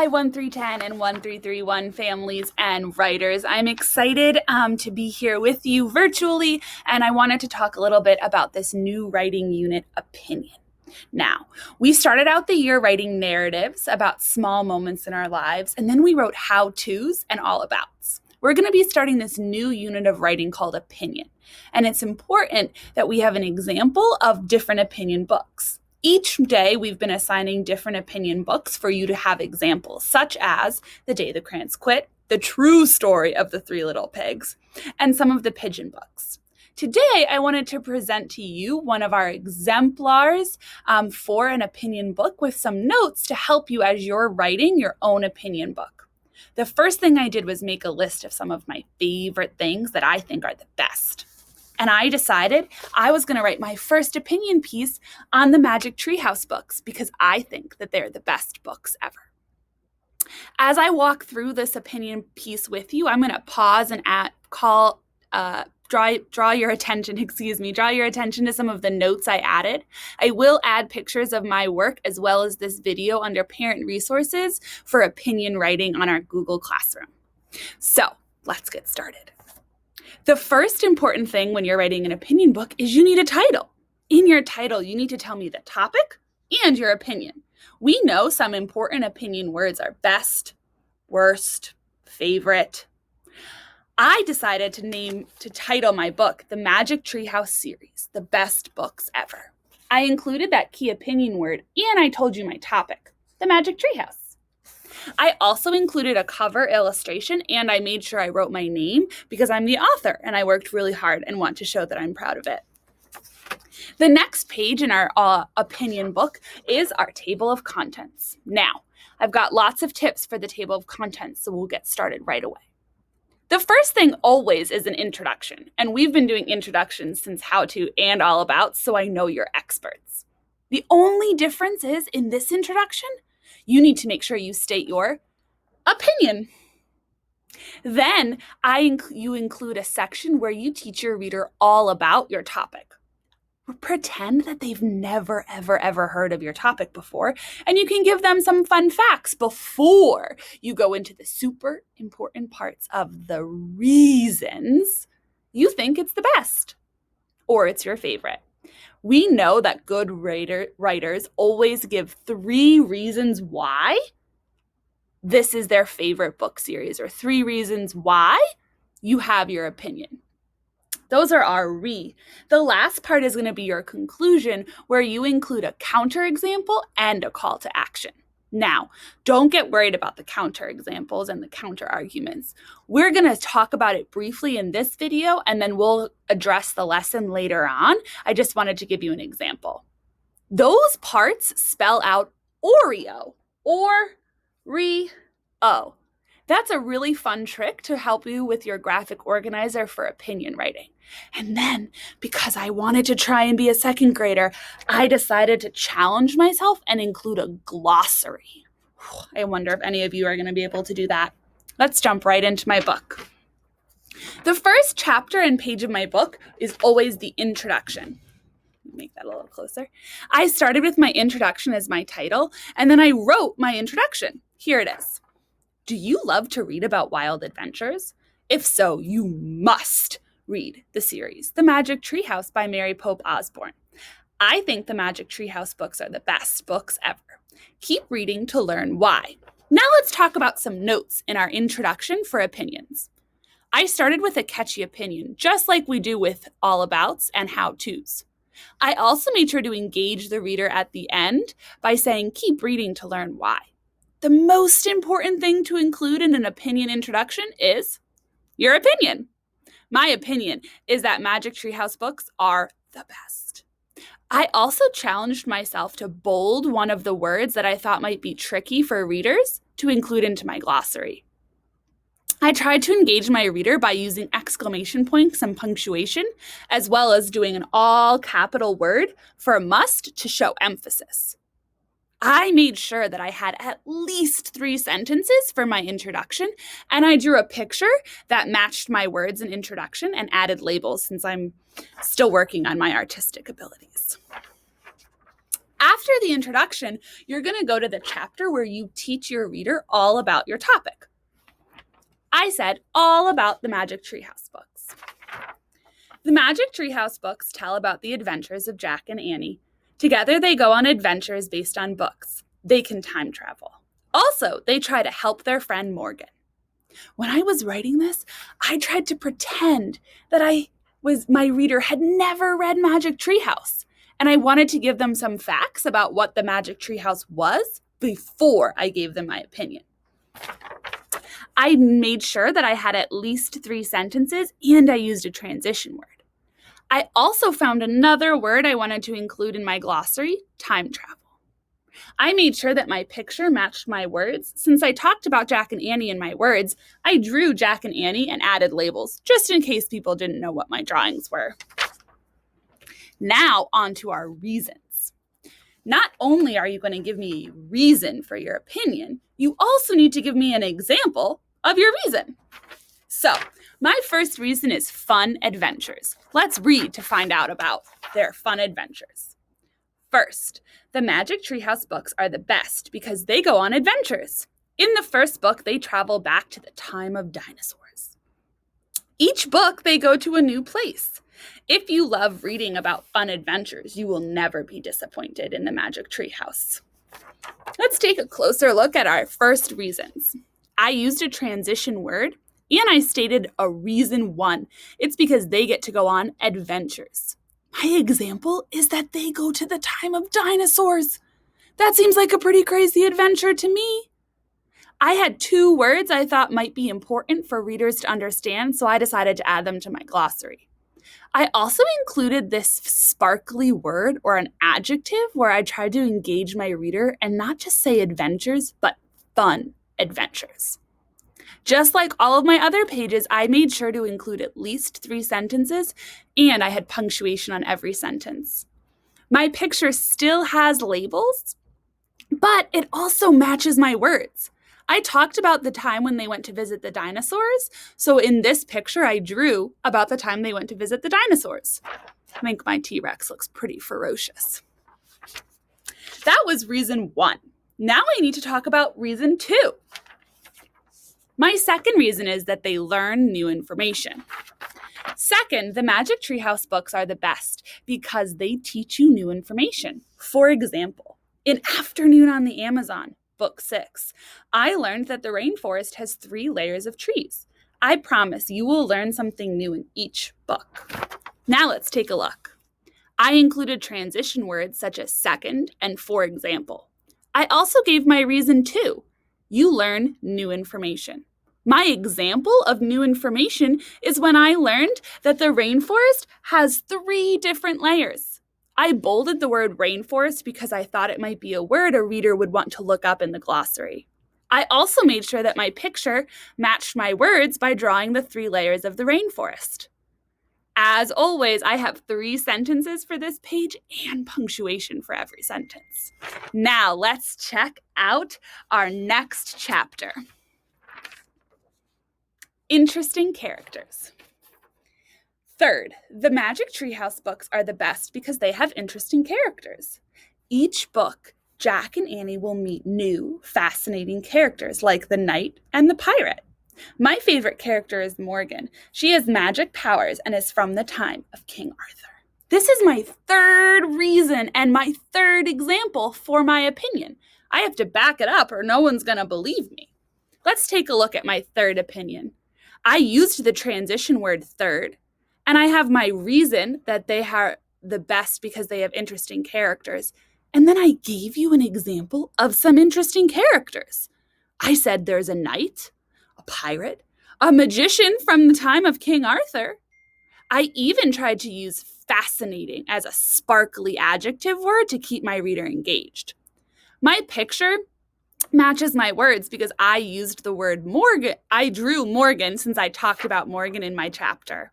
Hi, 1310 and 1331 families and writers. I'm excited to be here with you virtually, and I wanted to talk a little bit about this new writing unit, Opinion. Now, we started out the year writing narratives about small moments in our lives, and then we wrote how-tos and all-abouts. We're going to be starting this new unit of writing called Opinion, and it's important that we have an example of different opinion books. Each day, we've been assigning different opinion books for you to have examples, such as The Day the Cranes Quit, The True Story of the Three Little Pigs, and some of the pigeon books. Today, I wanted to present to you one of our exemplars for an opinion book with some notes to help you as you're writing your own opinion book. The first thing I did was make a list of some of my favorite things that I think are the best. And I decided I was going to write my first opinion piece on the Magic Treehouse books because I think that they're the best books ever. As I walk through this opinion piece with you, I'm going to pause and draw your attention to some of the notes I added. I will add pictures of my work as well as this video under parent resources for opinion writing on our Google Classroom. So let's get started. The first important thing when you're writing an opinion book is you need a title. In your title, you need to tell me the topic and your opinion. We know some important opinion words are best, worst, favorite. I decided to title my book The Magic Treehouse Series, the best books ever. I included that key opinion word and I told you my topic, the Magic Treehouse. I also included a cover illustration and I made sure I wrote my name because I'm the author and I worked really hard and want to show that I'm proud of it. The next page in our opinion book is our table of contents. Now, I've got lots of tips for the table of contents, so we'll get started right away. The first thing always is an introduction, and we've been doing introductions since How To and All About, so I know you're experts. The only difference is in this introduction, you need to make sure you state your opinion. Then you include a section where you teach your reader all about your topic. Pretend that they've never, ever heard of your topic before, and you can give them some fun facts before you go into the super important parts of the reasons you think it's the best or it's your favorite. We know that good writers always give 3 reasons why this is their favorite book series or 3 reasons why you have your opinion. Those are our re. The last part is going to be your conclusion where you include a counterexample and a call to action. Now, don't get worried about the counterexamples and the counter arguments. We're going to talk about it briefly in this video and then we'll address the lesson later on. I just wanted to give you an example. Those parts spell out Oreo or Re-O. That's a really fun trick to help you with your graphic organizer for opinion writing. And then, because I wanted to try and be a second grader, I decided to challenge myself and include a glossary. I wonder if any of you are going to be able to do that. Let's jump right into my book. The first chapter and page of my book is always the introduction. Make that a little closer. I started with my introduction as my title, and then I wrote my introduction. Here it is. Do you love to read about wild adventures? If so, you must read the series, The Magic Treehouse by Mary Pope Osborne. I think the Magic Treehouse books are the best books ever. Keep reading to learn why. Now let's talk about some notes in our introduction for opinions. I started with a catchy opinion, just like we do with all abouts and how-tos. I also made sure to engage the reader at the end by saying, keep reading to learn why. The most important thing to include in an opinion introduction is your opinion. My opinion is that Magic Treehouse books are the best. I also challenged myself to bold one of the words that I thought might be tricky for readers to include into my glossary. I tried to engage my reader by using exclamation points and punctuation, as well as doing an all capital word for must to show emphasis. I made sure that I had at least 3 sentences for my introduction, and I drew a picture that matched my words in introduction and added labels since I'm still working on my artistic abilities. After the introduction, you're going to go to the chapter where you teach your reader all about your topic. I said all about the Magic Treehouse books. The Magic Treehouse books tell about the adventures of Jack and Annie. Together, they go on adventures based on books. They can time travel. Also, they try to help their friend Morgan. When I was writing this, I tried to pretend that my reader had never read Magic Treehouse, and I wanted to give them some facts about what the Magic Treehouse was before I gave them my opinion. I made sure that I had at least 3 sentences, and I used a transition word. I also found another word I wanted to include in my glossary, time travel. I made sure that my picture matched my words. Since I talked about Jack and Annie in my words, I drew Jack and Annie and added labels, just in case people didn't know what my drawings were. Now, on to our reasons. Not only are you going to give me a reason for your opinion, you also need to give me an example of your reason. So, my first reason is fun adventures. Let's read to find out about their fun adventures. First, the Magic Treehouse books are the best because they go on adventures. In the first book, they travel back to the time of dinosaurs. Each book, they go to a new place. If you love reading about fun adventures, you will never be disappointed in the Magic Treehouse. Let's take a closer look at our first reasons. I used a transition word, and I stated a reason 1. It's because they get to go on adventures. My example is that they go to the time of dinosaurs. That seems like a pretty crazy adventure to me. I had 2 words I thought might be important for readers to understand, so I decided to add them to my glossary. I also included this sparkly word or an adjective where I tried to engage my reader and not just say adventures, but fun adventures. Just like all of my other pages, I made sure to include at least 3 sentences, and I had punctuation on every sentence. My picture still has labels, but it also matches my words. I talked about the time when they went to visit the dinosaurs, so in this picture, I drew about the time they went to visit the dinosaurs. I think my T-Rex looks pretty ferocious. That was reason 1. Now I need to talk about reason 2. My second reason is that they learn new information. Second, the Magic Treehouse books are the best because they teach you new information. For example, in Afternoon on the Amazon, Book 6, I learned that the rainforest has 3 layers of trees. I promise you will learn something new in each book. Now let's take a look. I included transition words such as second and for example. I also gave my reason 2. You learn new information. My example of new information is when I learned that the rainforest has 3 different layers. I bolded the word rainforest because I thought it might be a word a reader would want to look up in the glossary. I also made sure that my picture matched my words by drawing the 3 layers of the rainforest. As always, I have 3 sentences for this page and punctuation for every sentence. Now let's check out our next chapter. Interesting characters. Third, the Magic Treehouse books are the best because they have interesting characters. Each book, Jack and Annie will meet new, fascinating characters like the knight and the pirate. My favorite character is Morgan. She has magic powers and is from the time of King Arthur. This is my 3rd reason and my 3rd example for my opinion. I have to back it up or no one's going to believe me. Let's take a look at my 3rd opinion. I used the transition word third, and I have my reason that they are the best because they have interesting characters. And then I gave you an example of some interesting characters. I said there's a knight, a pirate, a magician from the time of King Arthur. I even tried to use fascinating as a sparkly adjective word to keep my reader engaged. My picture matches my words because I used the word Morgan. I drew Morgan since I talked about Morgan in my chapter.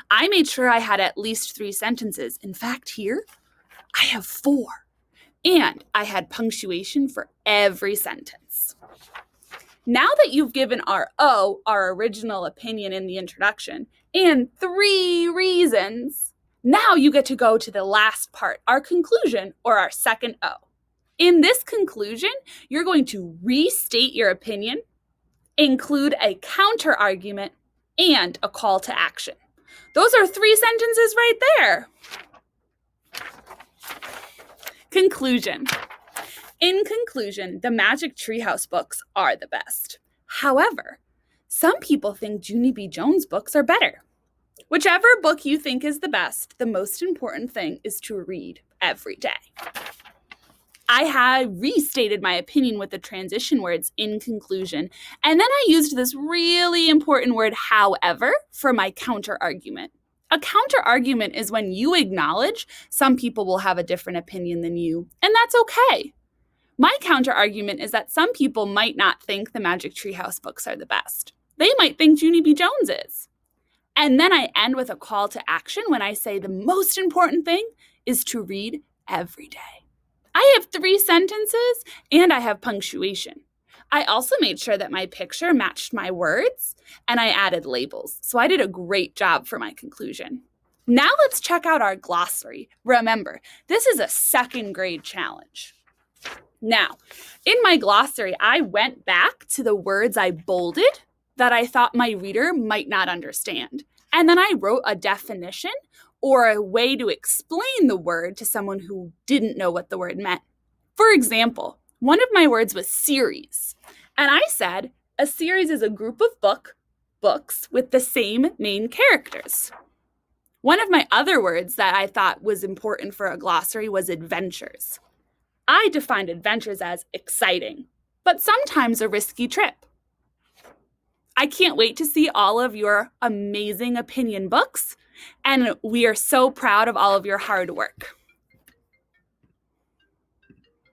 I made sure I had at least 3 sentences. In fact, here I have 4. And I had punctuation for every sentence. Now that you've given our original opinion in the introduction, and 3 reasons, Now you get to go to the last part, our conclusion, or our second O. In this conclusion, you're going to restate your opinion, include a counter argument, and a call to action. Those are 3 sentences right there. Conclusion. In conclusion, the Magic Treehouse books are the best. However, some people think Junie B. Jones books are better. Whichever book you think is the best, the most important thing is to read every day. I had restated my opinion with the transition words in conclusion, and then I used this really important word, however, for my counter argument. A counter argument is when you acknowledge some people will have a different opinion than you, and that's okay. My counter argument is that some people might not think the Magic Treehouse books are the best. They might think Junie B. Jones is. And then I end with a call to action when I say the most important thing is to read every day. I have 3 sentences and I have punctuation. I also made sure that my picture matched my words and I added labels. So I did a great job for my conclusion. Now let's check out our glossary. Remember, this is a 2nd grade challenge. Now, in my glossary, I went back to the words I bolded that I thought my reader might not understand. And then I wrote a definition or a way to explain the word to someone who didn't know what the word meant. For example, one of my words was series. And I said, a series is a group of books with the same main characters. One of my other words that I thought was important for a glossary was adventures. I defined adventures as exciting, but sometimes a risky trip. I can't wait to see all of your amazing opinion books, and we are so proud of all of your hard work.